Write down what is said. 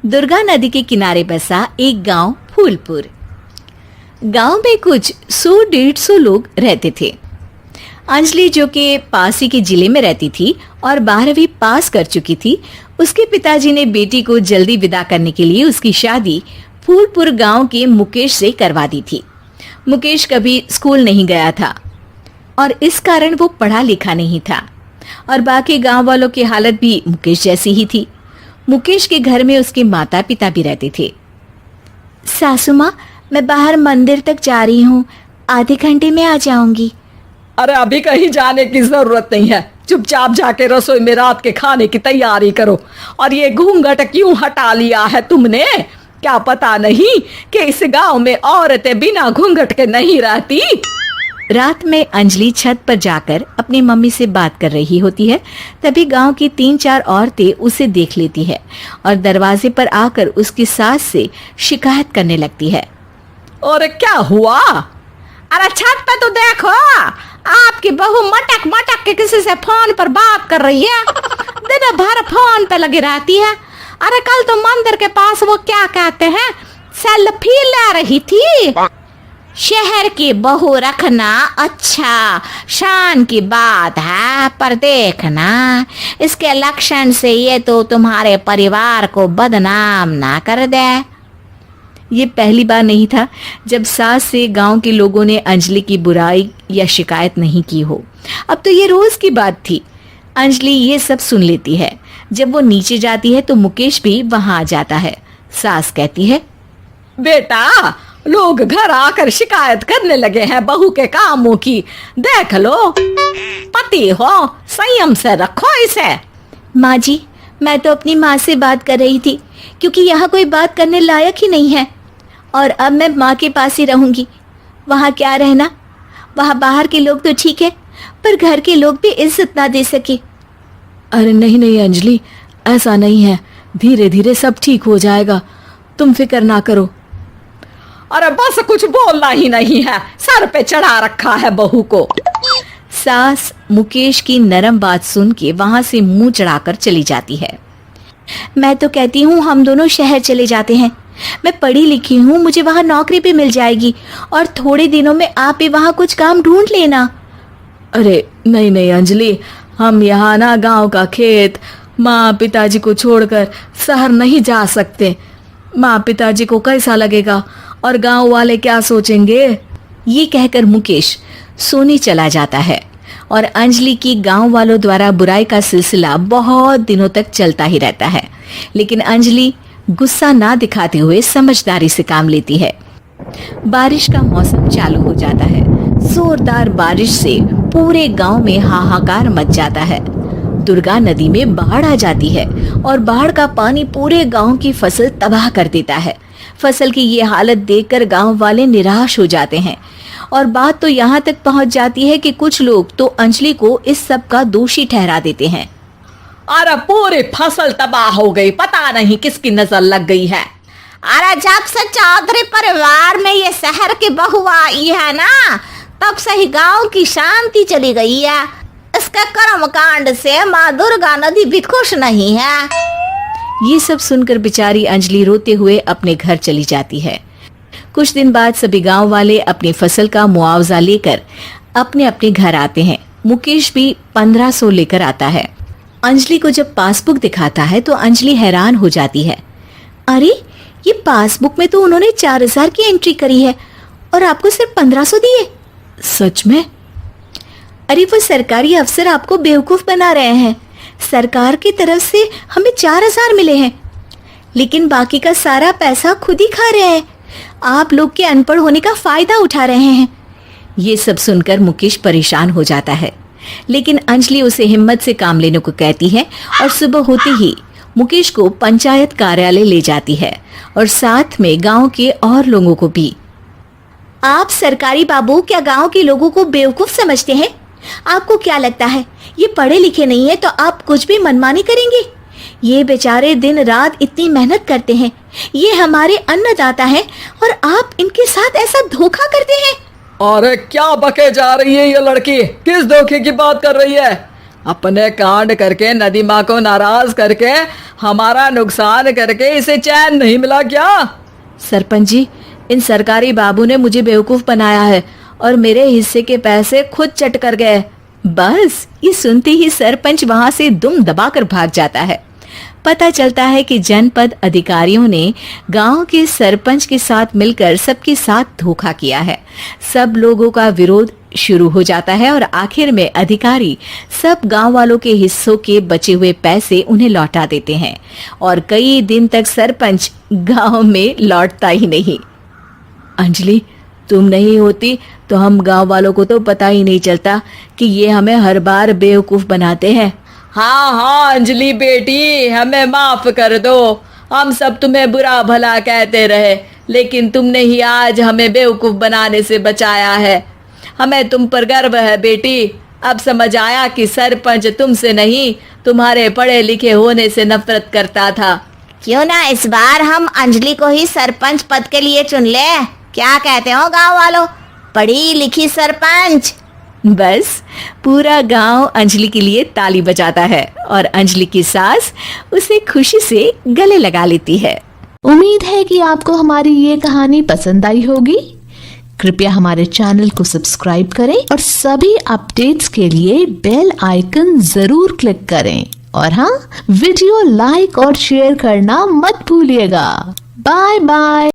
दुर्गा नदी के किनारे बसा एक गांव फूलपुर। गांव में कुछ 100-150 लोग रहते थे। अंजलि, जो कि पास ही के जिले में रहती थी और 12वीं पास कर चुकी थी, उसके पिताजी ने बेटी को जल्दी विदा करने के लिए उसकी शादी फूलपुर गांव के मुकेश से करवा दी थी। मुकेश कभी स्कूल नहीं गया था और इस कारण वो पढ़ा लिखा नहीं था और बाकी गांव वालों की हालत भी मुकेश जैसी ही थी। मुकेश के घर में उसके माता पिता भी रहते थे। सासू माँ, मैं बाहर मंदिर तक जा रही हूँ, आधे घंटे में आ जाऊंगी। अरे अभी कहीं जाने की जरूरत नहीं है, चुपचाप जाके रसोई में रात के खाने की तैयारी करो। और ये घूंघट क्यों हटा लिया है तुमने? क्या पता नहीं कि इस गांव में औरतें बिना घूंघट के नहीं रहती? रात में अंजलि छत पर जाकर अपनी मम्मी से बात कर रही होती है। तभी गांव की 3-4 औरतें उसे देख लेती है और दरवाजे पर आकर उसकी सास से शिकायत करने लगती है। और क्या हुआ? अरे छत पे तो देखो, आपकी बहू मटक मटक के किसी से फोन पर बात कर रही है। दिन भर फोन पे लगी रहती है। अरे कल तो मंदिर के पास वो क्या कहते हैं, सेल्फी ले रही थी। शहर की बहू रखना अच्छा शान की बात है, पर देखना इसके लक्षण से ये तो तुम्हारे परिवार को बदनाम ना कर दे। ये पहली बार नहीं था जब सास से गांव के लोगों ने अंजलि की बुराई या शिकायत नहीं की हो। अब तो ये रोज की बात थी। अंजलि ये सब सुन लेती है। जब वो नीचे जाती है तो मुकेश भी वहां आ जाता है। सास कहती है, बेटा, लोग घर आकर शिकायत करने लगे हैं बहू के कामों की। देख लो, पति हो, संयम से रखो इसे। माँ जी, मैं तो अपनी माँ से बात कर रही थी क्योंकि यहाँ कोई बात करने लायक ही नहीं है और अब मैं माँ के पास ही रहूंगी। वहाँ क्या रहना, वहाँ बाहर के लोग तो ठीक है पर घर के लोग भी इज्जत ना दे सके। अरे नहीं नहीं अंजलि, ऐसा नहीं है, धीरे धीरे सब ठीक हो जाएगा, तुम फिक्र ना करो। अरे बस कुछ बोलना ही नहीं है, सर पे चढ़ा रखा है बहू को। सास मुकेश की नरम बात सुन के वहां से मुंह चढ़ाकर चली जाती है। मैं तो कहती हूँ हम दोनों शहर चले जाते हैं। मैं पढ़ी लिखी हूँ, मुझे वहाँ नौकरी भी मिल जाएगी और थोड़े दिनों में आप भी वहाँ कुछ काम ढूंढ लेना। अरे नहीं नहीं अंजलि, हम यहाँ ना गांव का खेत, माँ पिताजी को छोड़कर शहर नहीं जा सकते। माँ पिताजी को कैसा लगेगा और गांव वाले क्या सोचेंगे? ये कहकर मुकेश सोने चला जाता है और अंजलि की गांव वालों द्वारा बुराई का सिलसिला बहुत दिनों तक चलता ही रहता है। लेकिन अंजलि गुस्सा ना दिखाते हुए समझदारी से काम लेती है। बारिश का मौसम चालू हो जाता है। जोरदार बारिश से पूरे गांव में हाहाकार मच जाता है। दुर्गा नदी में बाढ़ आ जाती है और बाढ़ का पानी पूरे गांव की फसल तबाह कर देता है। फसल की ये हालत देखकर गांव वाले निराश हो जाते हैं और बात तो यहाँ तक पहुँच जाती है कि कुछ लोग तो अंजलि को इस सब का दोषी ठहरा देते हैं। अरे पूरी फसल तबाह हो गई, पता नहीं किसकी नजर लग गई है। अरे जब से चौधरी परिवार में ये शहर की बहू आई है ना, तब से ही गांव की शांति चली गई है। इसके कर्म कांड से माँ दुर्गा नदी भी खुश नहीं है। ये सब सुनकर बेचारी अंजलि रोते हुए अपने घर चली जाती है। कुछ दिन बाद सभी गांव वाले अपनी फसल का मुआवजा लेकर अपने अपने घर आते हैं। मुकेश भी 1500 लेकर आता है। अंजलि को जब पासबुक दिखाता है तो अंजलि हैरान हो जाती है। अरे, ये पासबुक में तो उन्होंने 4000 की एंट्री करी है और आपको सिर्फ 1500 दिए। सच में? अरे वो सरकारी अफसर आपको बेवकूफ बना रहे हैं। सरकार की तरफ से हमें 4000 मिले हैं लेकिन बाकी का सारा पैसा खुद ही खा रहे हैं। आप लोग के अनपढ़ होने का फायदा उठा रहे हैं। ये सब सुनकर मुकेश परेशान हो जाता है लेकिन अंजलि उसे हिम्मत से काम लेने को कहती है और सुबह होते ही मुकेश को पंचायत कार्यालय ले जाती है और साथ में गांव के और लोगों को भी। आप सरकारी बाबू क्या गांव के लोगों को बेवकूफ समझते हैं? आपको क्या लगता है ये पढ़े लिखे नहीं है तो आप कुछ भी मनमानी करेंगे? ये बेचारे दिन रात इतनी मेहनत करते हैं, ये हमारे अन्नदाता हैं और आप इनके साथ ऐसा धोखा करते हैं। अरे क्या बके जा रही है ये लड़की, किस धोखे की बात कर रही है? अपने कांड करके नदी माँ को नाराज करके हमारा नुकसान करके इसे चैन नहीं मिला क्या? सरपंच जी, इन सरकारी बाबू ने मुझे बेवकूफ बनाया है और मेरे हिस्से के पैसे खुद चट कर गए। बस ये सुनते ही सरपंच वहां से दुम दबाकर भाग जाता है। पता चलता है कि जनपद अधिकारियों ने गांव के सरपंच के साथ मिलकर सबके साथ धोखा किया है। सब लोगों का विरोध शुरू हो जाता है और आखिर में अधिकारी सब गांव वालों के हिस्सों के बचे हुए पैसे उन्हें लौटा देते हैं और कई दिन तक सरपंच गांव में लौटता ही नहीं। अंजलि, तुम नहीं होती तो हम गांव वालों को तो पता ही नहीं चलता कि ये हमें हर बार बेवकूफ बनाते हैं। हाँ अंजलि बेटी, हमें माफ कर दो। हम सब तुम्हें बुरा भला कहते रहे, लेकिन तुमने ही आज हमें बेवकूफ बनाने से बचाया है। हमें तुम पर गर्व है बेटी। अब समझ आया कि सरपंच तुमसे नहीं, तुम्हारे पढ़े लिखे होने से नफरत करता था। क्यों ना इस बार हम अंजलि को ही सरपंच पद के लिए चुन ले? क्या कहते हो गांव वालों? पढ़ी लिखी सरपंच। बस पूरा गांव अंजलि के लिए ताली बजाता है और अंजलि की सास उसे खुशी से गले लगा लेती है। उम्मीद है कि आपको हमारी ये कहानी पसंद आई होगी। कृपया हमारे चैनल को सब्सक्राइब करें और सभी अपडेट्स के लिए बेल आइकन जरूर क्लिक करें। और हाँ, वीडियो लाइक और शेयर करना मत भूलिएगा। Bye bye.